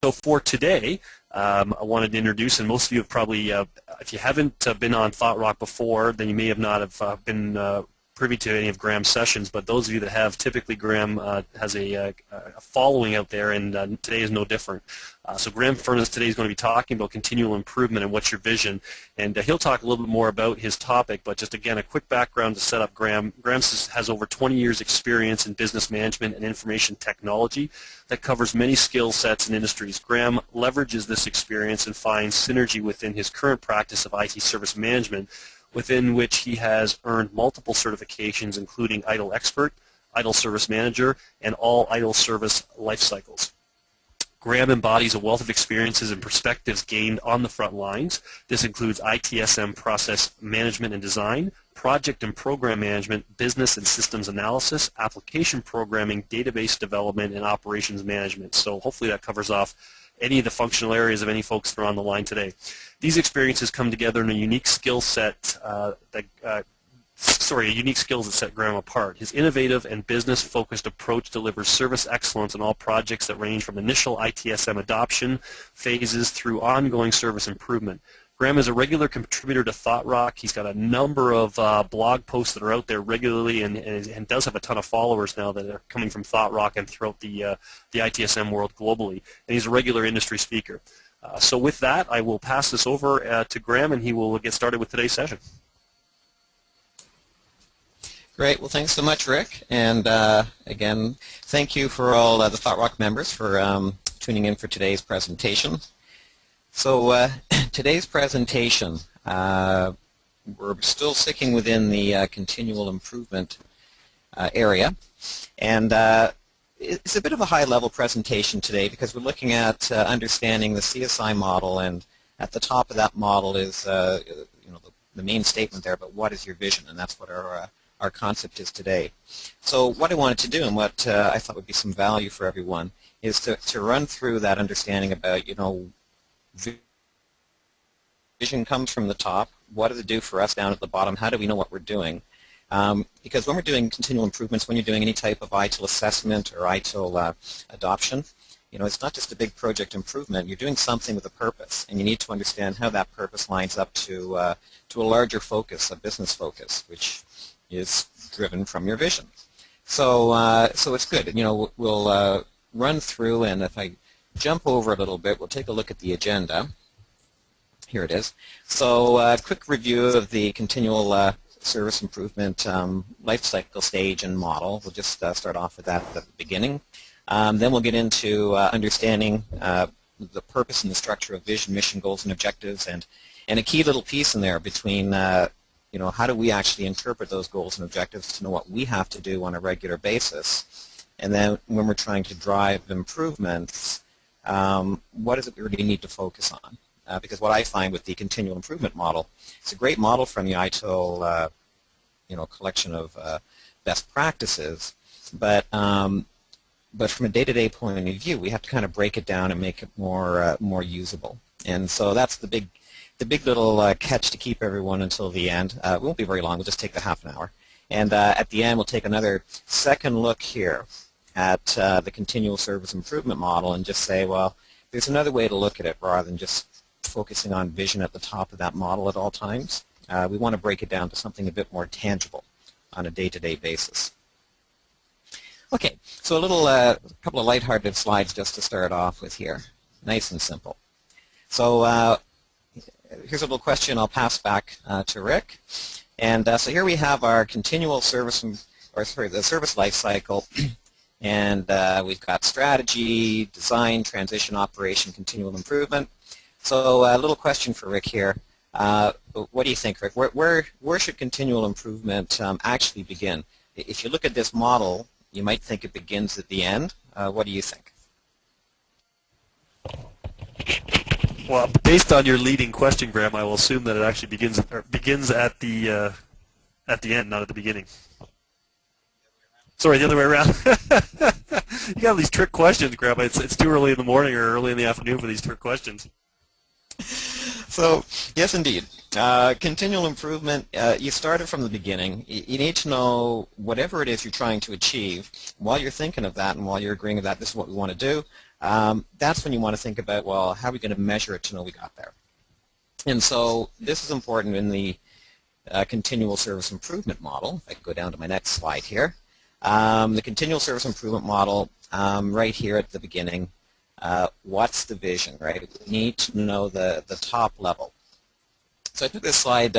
So for today, I wanted to introduce, and most of you have probably, if you haven't been on Thought Rock before, then you may have not have been privy to any of Graham's sessions, but those of you that have, typically Graham has a following out there, and today is no different. So Graham Furnis today is going to be talking about continual improvement and what's your vision, and he'll talk a little bit more about his topic, but just again a quick background to set up Graham. Graham has over 20 years experience in business management and information technology that covers many skill sets and industries. Graham leverages this experience and finds synergy within his current practice of IT service management, within which he has earned multiple certifications, including ITIL Expert, ITIL Service Manager, and all ITIL Service Lifecycles. Graham embodies a wealth of experiences and perspectives gained on the front lines. This includes ITSM process management and design, project and program management, business and systems analysis, application programming, database development, and operations management. So hopefully that covers off any of the functional areas of any folks that are on the line today. These experiences come together in a unique skill set unique skills that set Graham apart. His innovative and business-focused approach delivers service excellence in all projects that range from initial ITSM adoption phases through ongoing service improvement. Graham is a regular contributor to Thought Rock. He's got a number of blog posts that are out there regularly, and does have a ton of followers now that are coming from Thought Rock and throughout the ITSM world globally. And he's a regular industry speaker. So with that, I will pass this over to Graham, and he will get started with today's session. Great. Well, thanks so much, Rick. And again, thank you for all the Thought Rock members for tuning in for today's presentation. So today's presentation, we're still sticking within the continual improvement area. And it's a bit of a high-level presentation today because we're looking at understanding the CSI model, and at the top of that model is the main statement there, but what is your vision? And that's what our concept is today. So what I wanted to do, and what I thought would be some value for everyone, is to run through that understanding about, vision comes from the top. What does it do for us down at the bottom? How do we know what we're doing? Because when we're doing continual improvements, when you're doing any type of ITIL assessment or ITIL adoption, it's not just a big project improvement. You're doing something with a purpose, and you need to understand how that purpose lines up to a larger focus, a business focus, which is driven from your vision. So it's good. We'll run through, and if I jump over a little bit, we'll take a look at the agenda. Here it is. So a quick review of the continual service improvement life cycle stage and model. We'll just start off with that at the beginning. Then we'll get into understanding the purpose and the structure of vision, mission, goals, and objectives, and a key little piece in there between how do we actually interpret those goals and objectives to know what we have to do on a regular basis. And then when we're trying to drive improvements, what is it we really need to focus on? Because what I find with the continual improvement model, it's a great model from the ITIL collection of best practices, but from a day-to-day point of view, we have to kind of break it down and make it more usable. And so that's the big little catch to keep everyone until the end. It won't be very long. We'll just take the half an hour. And at the end, we'll take another second look here at the continual service improvement model and just say, well, there's another way to look at it rather than just focusing on vision at the top of that model at all times. We want to break it down to something a bit more tangible on a day-to-day basis. Okay, so a couple of lighthearted slides just to start off with here. Nice and simple. So here's a little question I'll pass back to Rick. And so here we have our continual service, the service life cycle. And we've got strategy, design, transition, operation, continual improvement. So a little question for Rick here. What do you think, Rick? Where should continual improvement actually begin? If you look at this model, you might think it begins at the end. What do you think? Well, based on your leading question, Graham, I will assume that it actually begins at the end, not at the beginning. Sorry, the other way around. You got these trick questions, Graham. It's too early in the morning or early in the afternoon for these trick questions. So, yes, indeed. Continual improvement, you started from the beginning. You need to know whatever it is you're trying to achieve. While you're thinking of that and while you're agreeing with that, this is what we want to do, that's when you want to think about, well, how are we going to measure it to know we got there? And so this is important in the continual service improvement model. If I go down to my next slide here. The continual service improvement model, right here at the beginning, what's the vision, right? We need to know the top level. So I took this slide.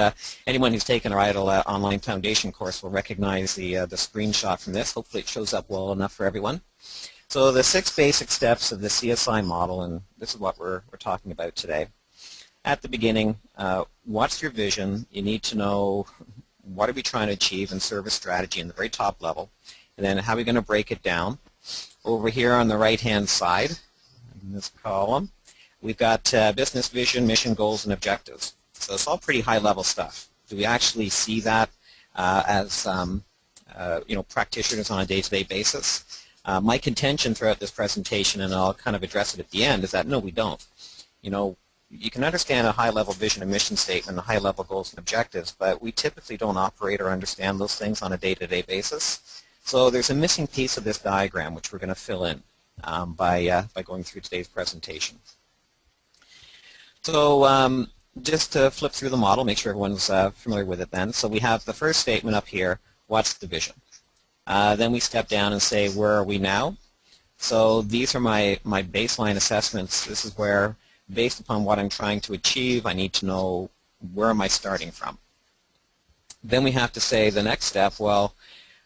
Anyone who's taken our ITIL online foundation course will recognize the screenshot from this. Hopefully it shows up well enough for everyone. So the 6 basic steps of the CSI model, and this is what we're talking about today. At the beginning, what's your vision? You need to know what are we trying to achieve in service strategy in the very top level, and then how are we going to break it down. Over here on the right-hand side, in this column, we've got business vision, mission, goals, and objectives. So it's all pretty high-level stuff. Do we actually see that as practitioners on a day-to-day basis? My contention throughout this presentation, and I'll kind of address it at the end, is that no, we don't. You can understand a high-level vision and mission statement, the high-level goals and objectives, but we typically don't operate or understand those things on a day-to-day basis. So there's a missing piece of this diagram which we're going to fill in by going through today's presentation. So just to flip through the model, make sure everyone's familiar with it then. So we have the first statement up here, what's the vision? Then we step down and say, where are we now? So these are my baseline assessments. This is where, based upon what I'm trying to achieve, I need to know where am I starting from. Then we have to say the next step, well,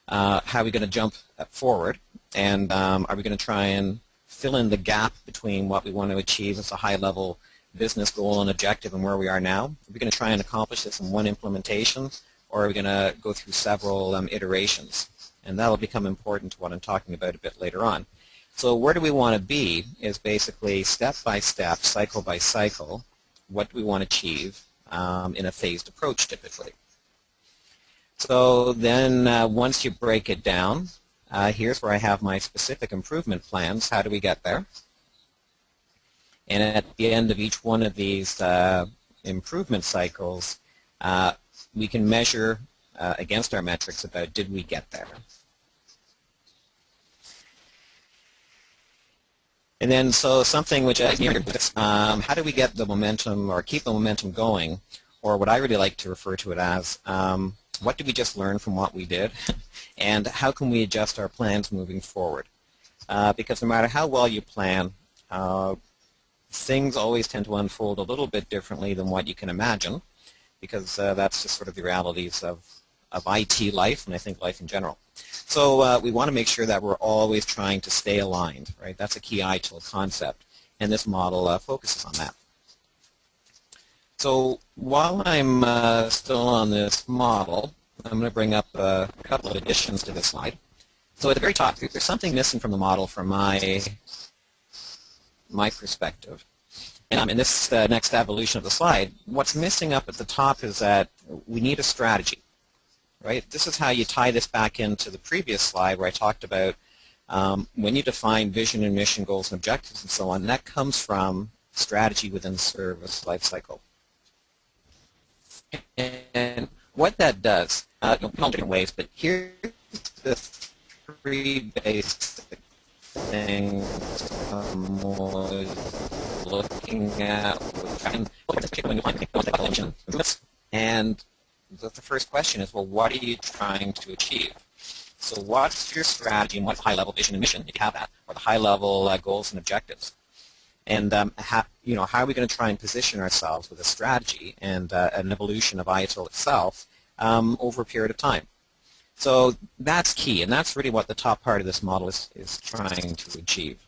how are we going to jump forward? And are we going to try and fill in the gap between what we want to achieve as a high-level business goal and objective and where we are now? Are we going to try and accomplish this in one implementation, or are we going to go through several iterations? And that will become important to what I'm talking about a bit later on. So where do we want to be is basically step by step, cycle by cycle, what do we want to achieve in a phased approach typically. So then once you break it down, here's where I have my specific improvement plans. How do we get there? And at the end of each one of these improvement cycles, we can measure against our metrics about did we get there. And then so something which how do we get the momentum or keep the momentum going, or what I really like to refer to it as, what did we just learn from what we did, and how can we adjust our plans moving forward? Because no matter how well you plan, things always tend to unfold a little bit differently than what you can imagine, because that's just sort of the realities of IT life, and I think life in general. So we want to make sure that we're always trying to stay aligned, right? That's a key ITIL concept, and this model focuses on that. So while I'm still on this model, I'm going to bring up a couple of additions to this slide. So at the very top, there's something missing from the model from my perspective. And in this next evolution of the slide, what's missing up at the top is that we need a strategy. Right? This is how you tie this back into the previous slide where I talked about when you define vision and mission, goals and objectives and so on, that comes from strategy within the service lifecycle. And what that does, in all different ways, but here's the 3 basic things I'm looking at, and the first question is, well, what are you trying to achieve? So what's your strategy and what's high-level vision and mission, if you have that, or the high-level goals and objectives? And how are we going to try and position ourselves with a strategy and an evolution of ITIL itself over a period of time? So that's key, and that's really what the top part of this model is trying to achieve.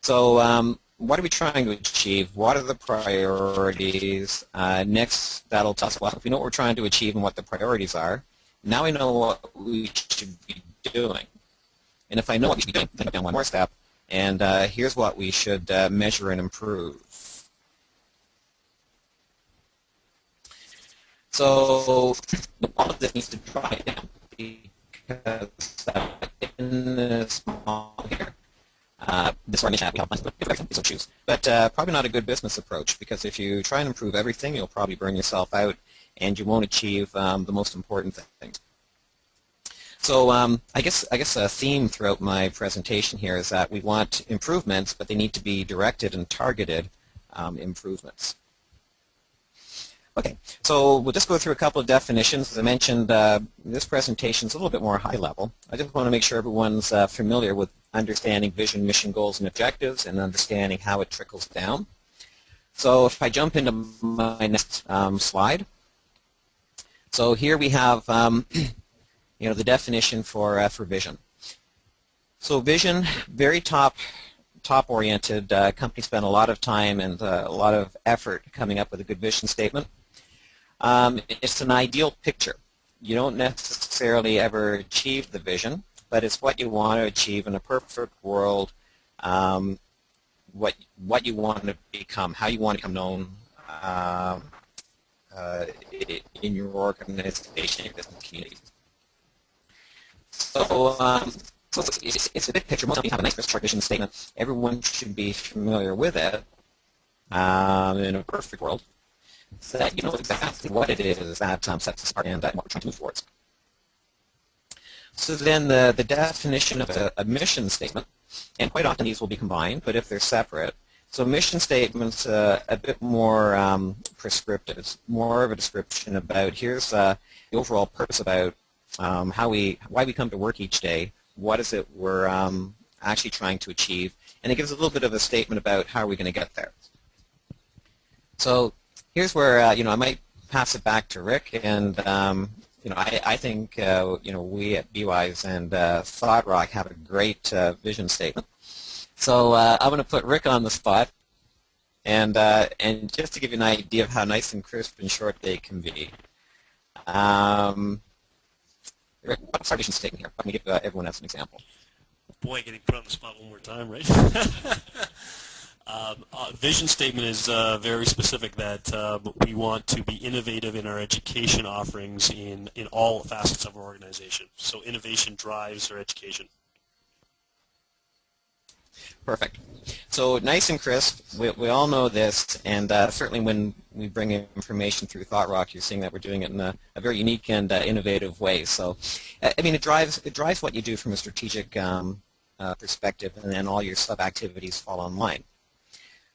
So what are we trying to achieve? What are the priorities? Next, that'll tell us, well, if we know what we're trying to achieve and what the priorities are, now we know what we should be doing. And if I know what we should be doing, then go down one more step, and here's what we should measure and improve. So all of this needs to dry down, because in this model here, this organization will choose. But probably not a good business approach, because if you try and improve everything, you'll probably burn yourself out and you won't achieve the most important things. So I guess a theme throughout my presentation here is that we want improvements, but they need to be directed and targeted improvements. Okay, so we'll just go through a couple of definitions. As I mentioned, this presentation is a little bit more high level. I just want to make sure everyone's familiar with understanding vision, mission, goals, and objectives, and understanding how it trickles down. So if I jump into my next slide, so here we have the definition for vision. So vision, very top-oriented. Companies spend a lot of time and a lot of effort coming up with a good vision statement. It's an ideal picture. You don't necessarily ever achieve the vision, but it's what you want to achieve in a perfect world, what you want to become, how you want to become known in your organization, your business community. So, it's a big picture. Most companies have a nice short vision statement. Everyone should be familiar with it in a perfect world, so that you know exactly what it is that sets us apart and what we're trying to move towards. So then the definition of a mission statement, and quite often these will be combined, but if they're separate, so mission statement's a bit more prescriptive. It's more of a description about here's the overall purpose about why we come to work each day, what is it we're actually trying to achieve, and it gives a little bit of a statement about how are we going to get there. So here's where I might pass it back to Rick, and I think we at BWise and ThoughtRock have a great vision statement. So I'm going to put Rick on the spot, and just to give you an idea of how nice and crisp and short they can be. Rick, what's our vision statement here? Let me give everyone else an example. Boy, getting put on the spot one more time, right? Vision statement is very specific that we want to be innovative in our education offerings in all facets of our organization. So innovation drives our education. Perfect. So nice and crisp. We all know this, and certainly when we bring information through ThoughtRock, you're seeing that we're doing it in a very unique and innovative way. So, I mean, it drives what you do from a strategic perspective, and then all your sub-activities fall online.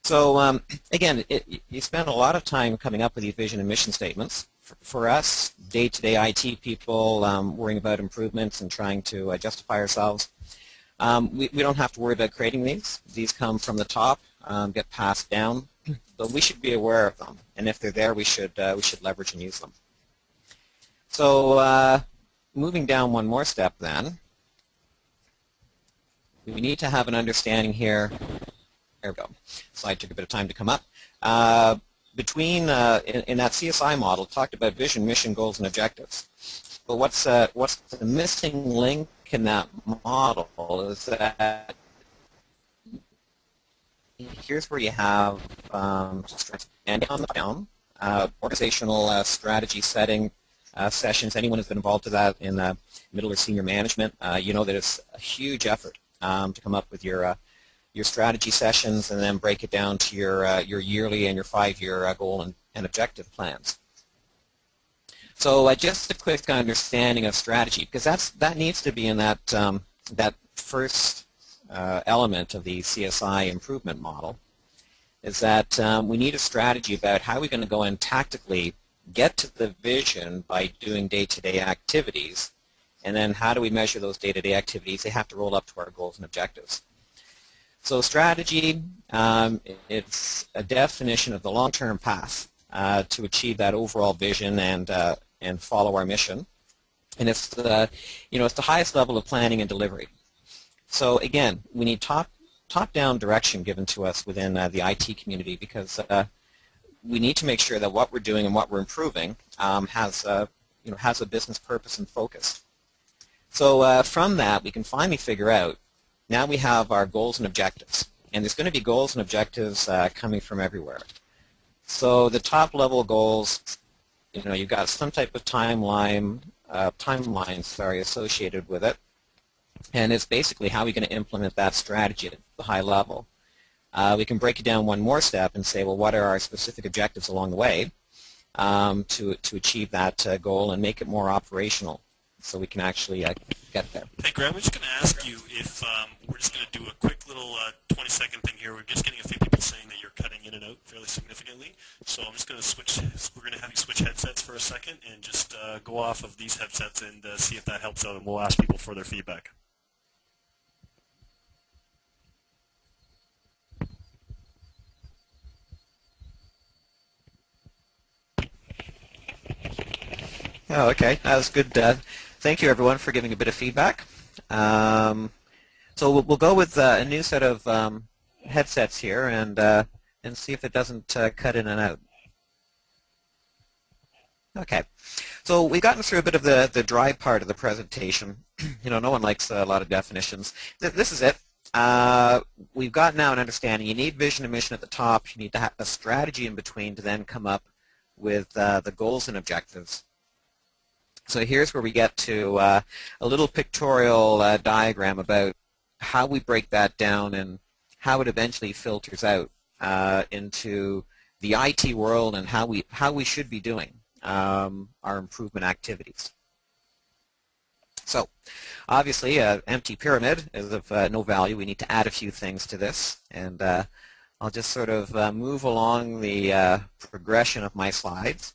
So, again, you spend a lot of time coming up with these vision and mission statements. For us, day-to-day IT people worrying about improvements and trying to justify ourselves, we don't have to worry about creating these. These come from the top, get passed down, but we should be aware of them. And if they're there, we should leverage and use them. So moving down one more step then, we need to have an understanding here. There we go. Slide took a bit of time to come up. In that CSI model, talked about vision, mission, goals, and objectives. But what's the missing link in that model is that here's where you have and on the down organizational strategy setting sessions. Anyone who's been involved in that in middle or senior management, you know that it's a huge effort to come up with your strategy sessions and then break it down to your yearly and your 5-year goal and objective plans. So just a quick understanding of strategy, because that needs to be in that first element of the CSI improvement model, is that we need a strategy about how we're going to go and tactically get to the vision by doing day-to-day activities, and then how do we measure those day-to-day activities? They have to roll up to our goals and objectives. So strategy, it's a definition of the long-term path to achieve that overall vision and follow our mission, and it's the it's the highest level of planning and delivery. So again, we need top-down direction given to us within the IT community, because we need to make sure that what we're doing and what we're improving has a business purpose and focus. So from that, we can finally figure out. Now we have our goals and objectives, and there's going to be goals and objectives coming from everywhere. So the top-level goals. You've got some type of timeline associated with it, and it's basically how we're going to implement that strategy at the high level. We can break it down one more step and say, well, what are our specific objectives along the way to achieve that goal and make it more operational. so we can actually get there. Hey Graham, I'm just going to ask you if we're just going to do a quick little 20-second thing here. We're just getting a few people saying that you're cutting in and out fairly significantly. So I'm just going to switch. We're going to have you switch headsets for a second and just go off of these headsets and see if that helps out, and we'll ask people for their feedback. Oh, okay. That was good. Thank you, everyone, for giving a bit of feedback. So we'll go with a new set of headsets here and see if it doesn't cut in and out. Okay. So we've gotten through a bit of the dry part of the presentation. You know, no one likes a lot of definitions. This is it. We've got now an understanding. You need vision and mission at the top. You need to have a strategy in between to then come up with the goals and objectives. So here's where we get to a little pictorial diagram about how we break that down and how it eventually filters out into the IT world and how we should be doing our improvement activities. So obviously an empty pyramid is of no value. We need to add a few things to this, and I'll just sort of move along the progression of my slides.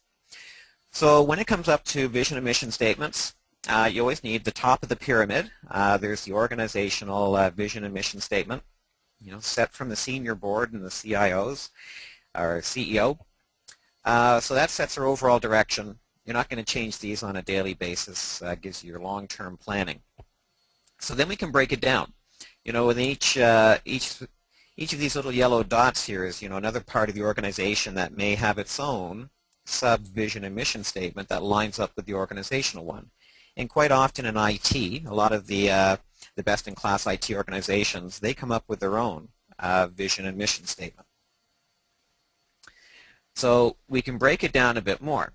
So when it comes up to vision and mission statements, you always need the top of the pyramid. There's the organizational vision and mission statement, you know, set from the senior board and the CIOs or CEO. So that sets our overall direction. You're not going to change these on a daily basis. Gives you your long-term planning. So then we can break it down. You know, with each of these little yellow dots here is, you know, another part of the organization that may have its own sub-vision and mission statement that lines up with the organizational one. And quite often in IT, a lot of the best-in-class IT organizations, they come up with their own vision and mission statement. So we can break it down a bit more.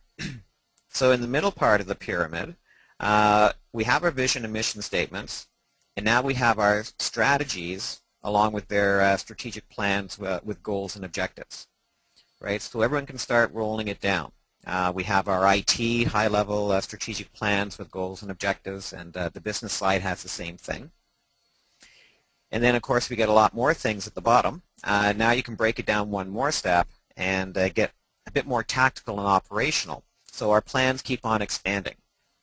So in the middle part of the pyramid, we have our vision and mission statements, and now we have our strategies along with their strategic plans with goals and objectives. Right, so everyone can start rolling it down. We have our IT high-level strategic plans with goals and objectives, and the business side has the same thing. And then, of course, we get a lot more things at the bottom. Now you can break it down one more step and get a bit more tactical and operational. So our plans keep on expanding.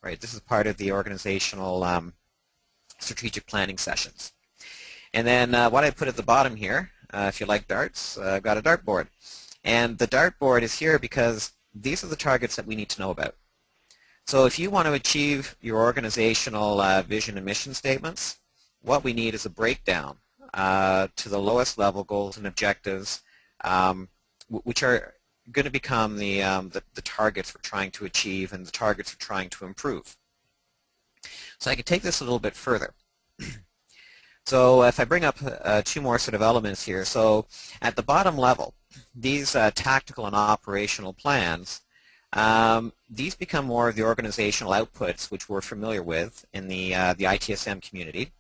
Right, this is part of the organizational strategic planning sessions. And then what I put at the bottom here, if you like darts, I've got a dartboard. And the dartboard is here because these are the targets that we need to know about. So if you want to achieve your organizational vision and mission statements, what we need is a breakdown to the lowest level goals and objectives, which are going to become the targets we're trying to achieve and the targets we're trying to improve. So I can take this a little bit further. So if I bring up two more sort of elements here. So at the bottom level, these tactical and operational plans, these become more of the organizational outputs which we're familiar with in the ITSM community,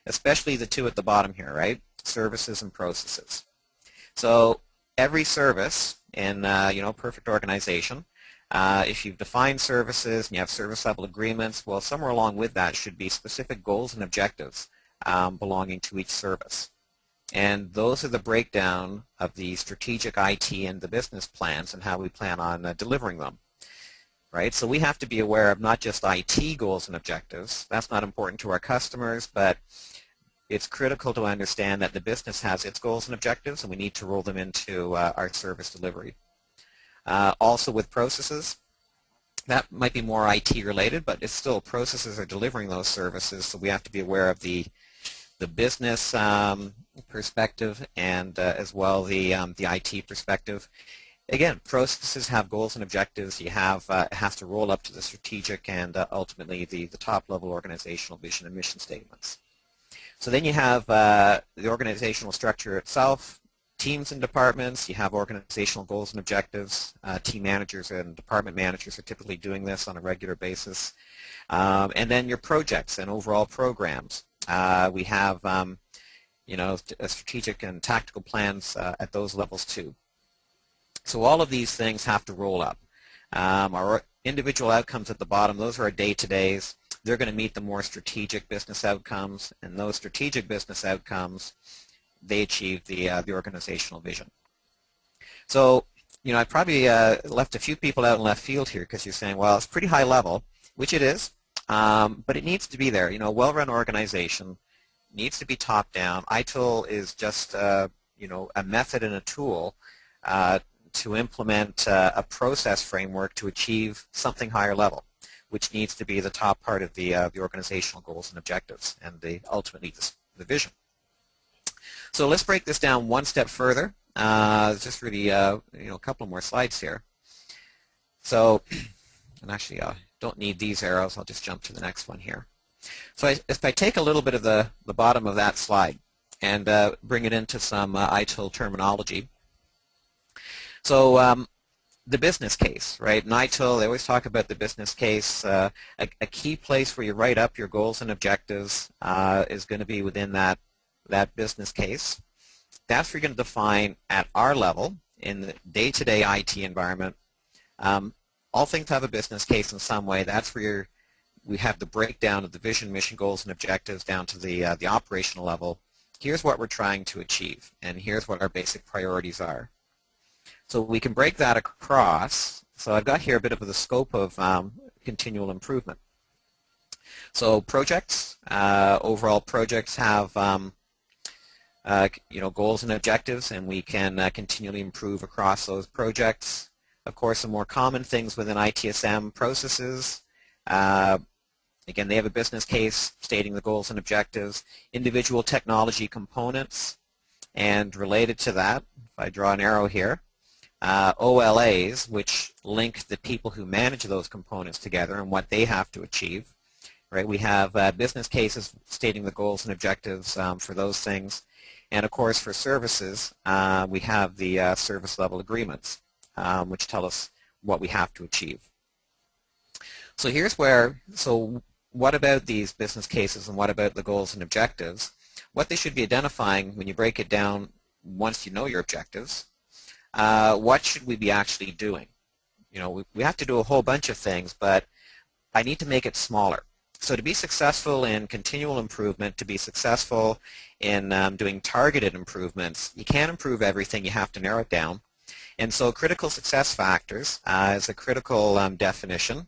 especially the two at the bottom here, right? Services and processes. So every service in perfect organization, if you've defined services and you have service level agreements, well, somewhere along with that should be specific goals and objectives belonging to each service. And those are the breakdown of the strategic IT and the business plans and how we plan on delivering them. Right? So we have to be aware of not just IT goals and objectives. That's not important to our customers, but it's critical to understand that the business has its goals and objectives, and we need to roll them into our service delivery. Also with processes, that might be more IT related, but it's still processes are delivering those services, so we have to be aware of the business perspective and as well the IT perspective. Again, processes have goals and objectives. You have it has to roll up to the strategic and ultimately the top-level organizational vision and mission statements. So then you have the organizational structure itself, teams and departments. You have organizational goals and objectives. Team managers and department managers are typically doing this on a regular basis. And then your projects and overall programs. We have strategic and tactical plans at those levels too. So all of these things have to roll up. Our individual outcomes at the bottom, those are our day-to-days. they're going to meet the more strategic business outcomes, and those strategic business outcomes, they achieve the organizational vision. So, I probably left a few people out in left field here because you're saying, well, it's pretty high level, which it is, but it needs to be there. A well-run organization needs to be top-down. ITIL is just, a method and a tool to implement a process framework to achieve something higher level, which needs to be the top part of the organizational goals and objectives and ultimately the vision. So let's break this down one step further. Just really, a couple more slides here. So, and actually, I don't need these arrows. I'll just jump to the next one here. So if I take a little bit of the bottom of that slide and bring it into some ITIL terminology. So the business case, right? In ITIL, they always talk about the business case. A key place where you write up your goals and objectives is going to be within that business case. That's where you're going to define at our level in the day-to-day IT environment. All things have a business case in some way. That's where we have the breakdown of the vision, mission, goals, and objectives down to the operational level. Here's what we're trying to achieve, and here's what our basic priorities are. So we can break that across. So I've got here a bit of the scope of continual improvement. So projects, overall projects have goals and objectives, and we can continually improve across those projects. Of course, the more common things within ITSM processes, again, they have a business case stating the goals and objectives, individual technology components, and related to that, if I draw an arrow here, OLAs, which link the people who manage those components together and what they have to achieve. Right? We have business cases stating the goals and objectives for those things. And of course, for services, we have the service level agreements, which tell us what we have to achieve. So here's where, so what about these business cases and what about the goals and objectives? What they should be identifying when you break it down once you know your objectives, what should we be actually doing? We have to do a whole bunch of things, but I need to make it smaller. So to be successful in continual improvement, to be successful in doing targeted improvements, you can't improve everything, you have to narrow it down. And so critical success factors is a critical definition.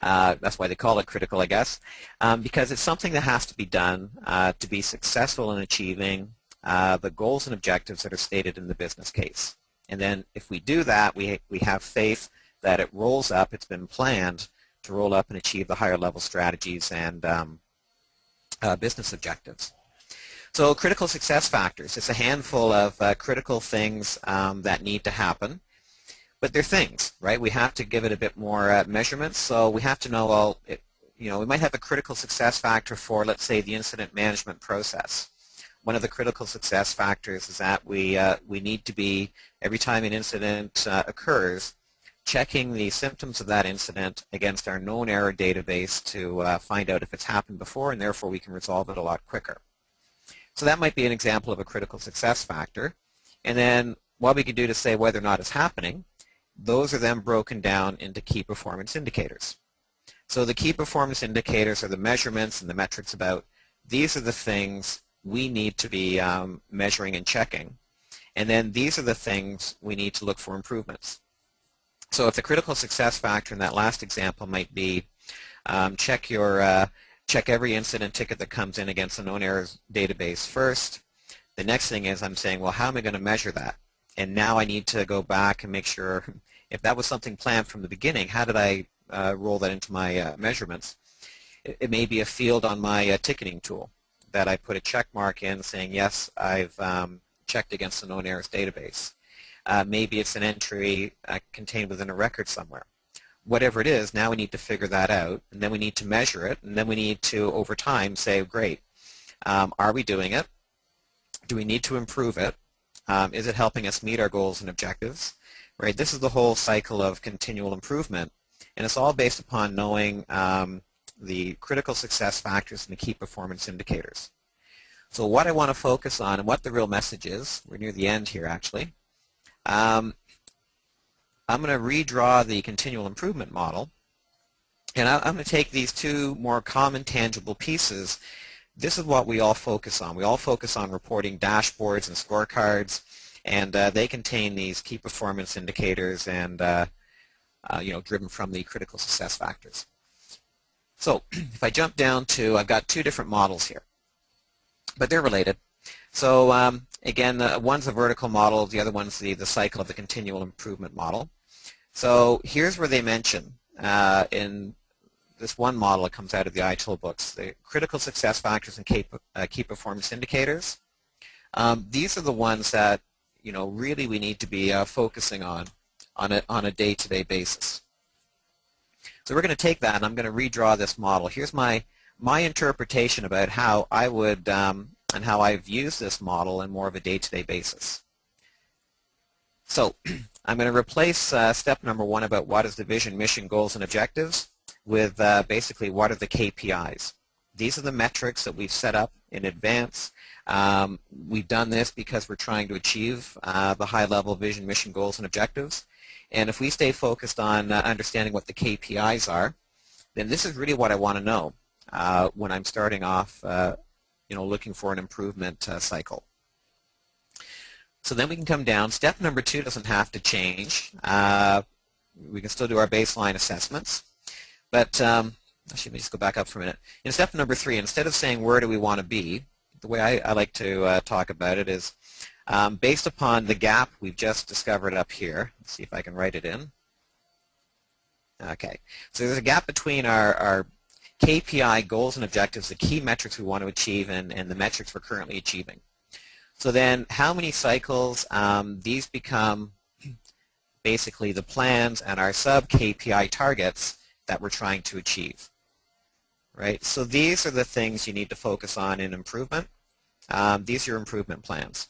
That's why they call it critical, I guess, because it's something that has to be done to be successful in achieving the goals and objectives that are stated in the business case. And then if we do that, we have faith that it rolls up, it's been planned to roll up and achieve the higher level strategies and business objectives. So critical success factors, it's a handful of critical things that need to happen. But they're things, right? We have to give it a bit more measurements. So we have to know, well, we might have a critical success factor for, let's say, the incident management process. One of the critical success factors is that we need to be, every time an incident occurs, checking the symptoms of that incident against our known error database to find out if it's happened before, and therefore we can resolve it a lot quicker. So that might be an example of a critical success factor. And then what we can do to say whether or not it's happening, those are then broken down into key performance indicators. So the key performance indicators are the measurements and the metrics about these are the things we need to be measuring and checking. And then these are the things we need to look for improvements. So if the critical success factor in that last example might be check every incident ticket that comes in against the known errors database first. The next thing is I'm saying, well, how am I going to measure that? And now I need to go back and make sure if that was something planned from the beginning, how did I roll that into my measurements? It may be a field on my ticketing tool that I put a check mark in saying, yes, I've checked against the known errors database. Maybe it's an entry contained within a record somewhere. Whatever it is, now we need to figure that out, and then we need to measure it, and then we need to, over time, say, great, are we doing it? Do we need to improve it? Is it helping us meet our goals and objectives? Right? This is the whole cycle of continual improvement, and it's all based upon knowing the critical success factors and the key performance indicators. So what I want to focus on and what the real message is, we're near the end here actually, I'm going to redraw the continual improvement model, And I'm going to take these two more common tangible pieces. This is what we all focus on. We all focus on reporting dashboards and scorecards, and they contain these key performance indicators and driven from the critical success factors. So if I jump down to, I've got two different models here, but they're related. So again, one's a vertical model, the other one's the cycle of the continual improvement model. So here's where they mention in this one model that comes out of the ITIL books, the critical success factors and key performance indicators. These are the ones that really we need to be focusing on a day-to-day basis. So we're going to take that and I'm going to redraw this model. Here's my interpretation about how I would and how I've used this model in more of a day-to-day basis. So I'm going to replace step number one about what is the vision, mission, goals, and objectives with basically what are the KPIs. These are the metrics that we've set up in advance. We've done this because we're trying to achieve the high-level vision, mission, goals, and objectives. And if we stay focused on understanding what the KPIs are, then this is really what I want to know when I'm starting off looking for an improvement cycle. So then we can come down. Step number two doesn't have to change. We can still do our baseline assessments. But actually, let me just go back up for a minute. In step number three, instead of saying where do we want to be, the way I like to talk about it is based upon the gap we've just discovered up here. Let's see if I can write it in. Okay, so there's a gap between our KPI goals and objectives, the key metrics we want to achieve, and the metrics we're currently achieving. So then how many cycles? These become basically the plans and our sub-KPI targets that we're trying to achieve. Right? So these are the things you need to focus on in improvement. These are your improvement plans.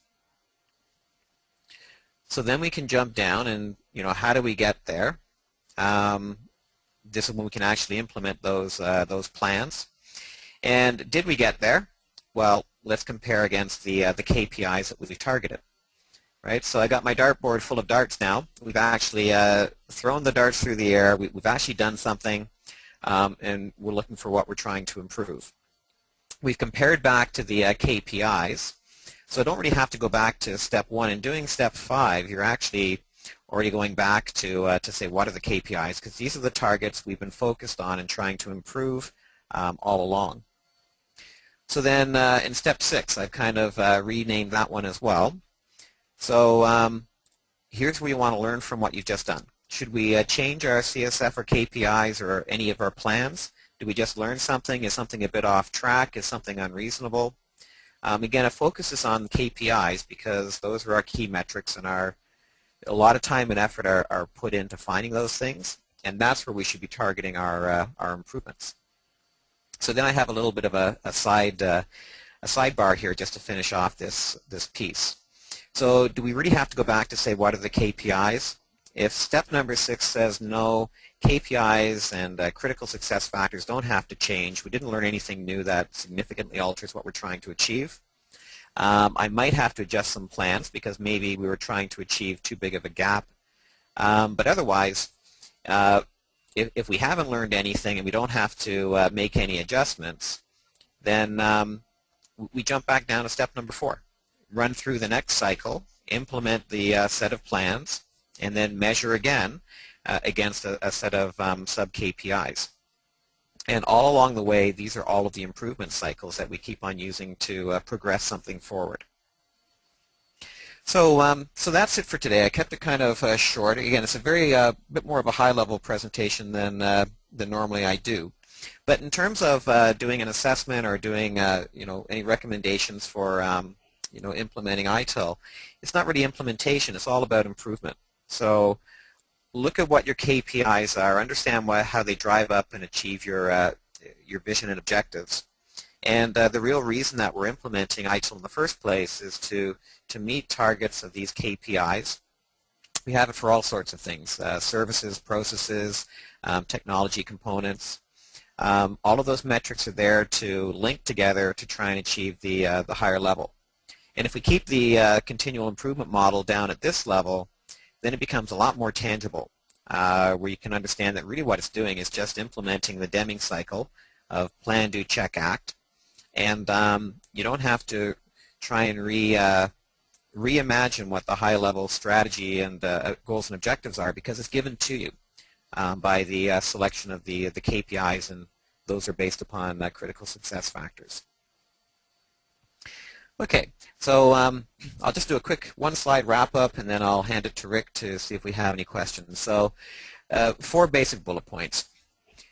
So then we can jump down and, how do we get there? This is when we can actually implement those plans. And did we get there? Well, let's compare against the KPIs that we've targeted. Right? So I got my dartboard full of darts now. We've actually thrown the darts through the air. We've actually done something, and we're looking for what we're trying to improve. We've compared back to the KPIs. So I don't really have to go back to step one. In doing step 5, you're actually already going back to say what are the KPIs, because these are the targets we've been focused on and trying to improve all along. So then in step 6, I've kind of renamed that one as well. So here's where you want to learn from what you've just done. Should we change our CSF or KPIs or any of our plans? Did we just learn something? Is something a bit off track? Is something unreasonable? Again, it focuses on KPIs because those are our key metrics, and a lot of time and effort are put into finding those things, and that's where we should be targeting our improvements. So then I have a little bit of a sidebar here just to finish off this piece. So do we really have to go back to say what are the KPIs? If step number 6 says no, KPIs and critical success factors don't have to change, we didn't learn anything new that significantly alters what we're trying to achieve, I might have to adjust some plans because maybe we were trying to achieve too big of a gap. But otherwise, if we haven't learned anything and we don't have to make any adjustments, then we jump back down to step number 4. Run through the next cycle, implement the set of plans, and then measure again against a set of sub-KPIs. And all along the way, these are all of the improvement cycles that we keep on using to progress something forward. So that's it for today. I kept it kind of short. Again, it's a very bit more of a high-level presentation than normally I do. But in terms of doing an assessment or doing any recommendations for implementing ITIL, it's not really implementation. It's all about improvement. So look at what your KPIs are. Understand how they drive up and achieve your vision and objectives. And the real reason that we're implementing ITIL in the first place is to meet targets of these KPIs. We have it for all sorts of things, services, processes, technology components. All of those metrics are there to link together to try and achieve the higher level. And if we keep the continual improvement model down at this level, then it becomes a lot more tangible. where you can understand that really what it's doing is just implementing the Deming cycle of plan, do, check, act. And you don't have to try and reimagine what the high-level strategy and goals and objectives are, because it's given to you by the selection of the KPIs, and those are based upon critical success factors. Okay, so I'll just do a quick one-slide wrap-up, and then I'll hand it to Rick to see if we have any questions. So 4 basic bullet points.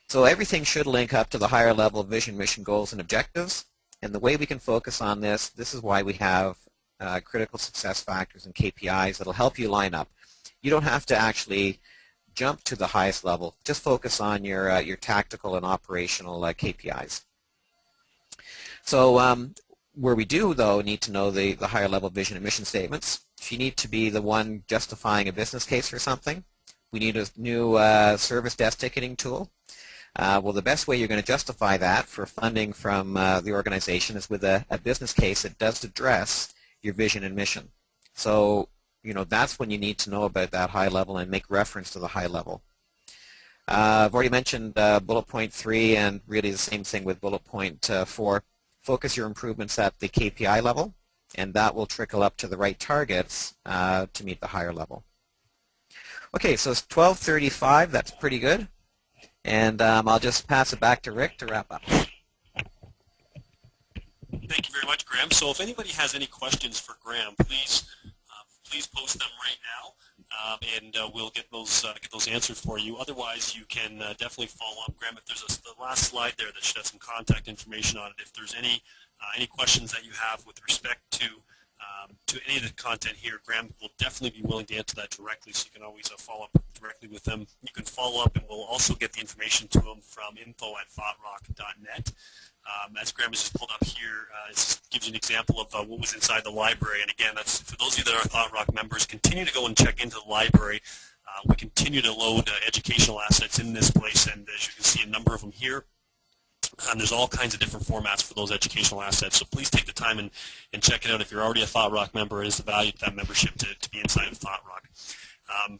So everything should link up to the higher level vision, mission, goals, and objectives. And the way we can focus on this is why we have critical success factors and KPIs that'll help you line up. You don't have to actually jump to the highest level. Just focus on your tactical and operational KPIs. So where we do, though, need to know the higher level vision and mission statements. If you need to be the one justifying a business case for something, we need a new service desk ticketing tool. Well, the best way you're going to justify that for funding from the organization is with a business case that does address your vision and mission. So, that's when you need to know about that high level and make reference to the high level. I've already mentioned bullet point 3, and really the same thing with bullet point 4. Focus your improvements at the KPI level, and that will trickle up to the right targets to meet the higher level. Okay, so it's 12:35. That's pretty good. And I'll just pass it back to Rick to wrap up. Thank you very much, Graham. So if anybody has any questions for Graham, please post them right now, and we'll get those answered for you. Otherwise, you can definitely follow up, Graham. If there's the last slide there that should have some contact information on it. If there's any questions that you have with respect to any of the content here, Graham will definitely be willing to answer that directly, so you can always follow up directly with them. You can follow up, and we'll also get the information to them from info@thoughtrock.net. As Graham has just pulled up here, it gives you an example of what was inside the library. And again, that's for those of you that are ThoughtRock members, continue to go and check into the library. We continue to load educational assets in this place, and as you can see, a number of them here. There's all kinds of different formats for those educational assets, so please take the time and check it out. If you're already a ThoughtRock member, it is the value to that membership to be inside of ThoughtRock.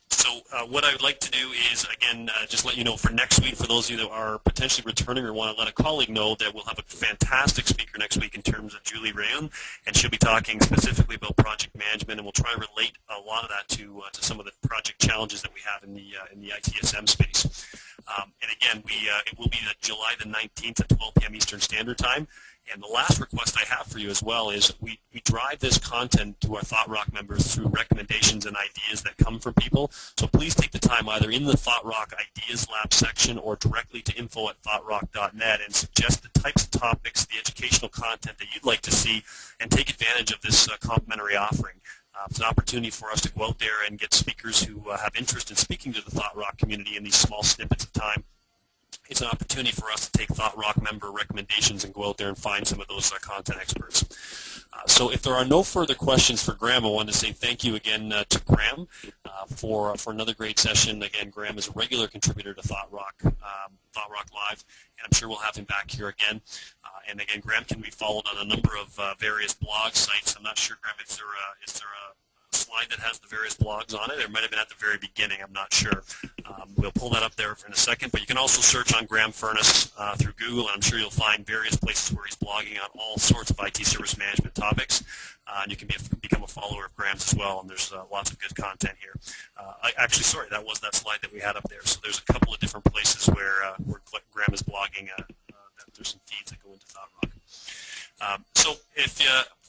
So what I would like to do is, again, just let you know for next week, for those of you that are potentially returning or want to let a colleague know, that we'll have a fantastic speaker next week in terms of Julie Rayoun, and she'll be talking specifically about project management, and we'll try and relate a lot of that to some of the project challenges that we have in the ITSM space. And again, it will be July the 19th at 12 p.m. Eastern Standard Time. And the last request I have for you as well is we drive this content to our ThoughtRock members through recommendations and ideas that come from people. So please take the time either in the ThoughtRock Ideas Lab section or directly to info@thoughtrock.net and suggest the types of topics, the educational content that you'd like to see, and take advantage of this complimentary offering. It's an opportunity for us to go out there and get speakers who have interest in speaking to the ThoughtRock community in these small snippets of time. It's an opportunity for us to take ThoughtRock member recommendations and go out there and find some of those content experts. So if there are no further questions for Graham, I want to say thank you again to Graham for another great session. Again, Graham is a regular contributor to ThoughtRock Live, and I'm sure we'll have him back here again. And again, Graham can be followed on a number of various blog sites. I'm not sure, Graham, is there a slide that has the various blogs on it? It might have been at the very beginning. I'm not sure. We'll pull that up there in a second. But you can also search on Graham Furnis through Google, and I'm sure you'll find various places where he's blogging on all sorts of IT service management topics. And you can become a follower of Graham's as well, and there's lots of good content here. Actually, sorry, that was that slide that we had up there. So there's a couple of different places where Graham is blogging. There's some feeds that go into ThoughtRock. So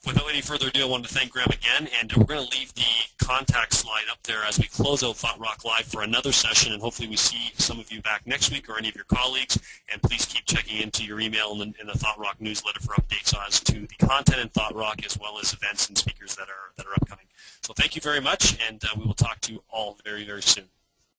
without any further ado, I wanted to thank Graham again, and we're going to leave the contact slide up there as we close out ThoughtRock Live for another session, and hopefully we see some of you back next week or any of your colleagues, and please keep checking into your email and the ThoughtRock newsletter for updates as to the content in ThoughtRock as well as events and speakers that are upcoming. So thank you very much, and we will talk to you all very, very soon.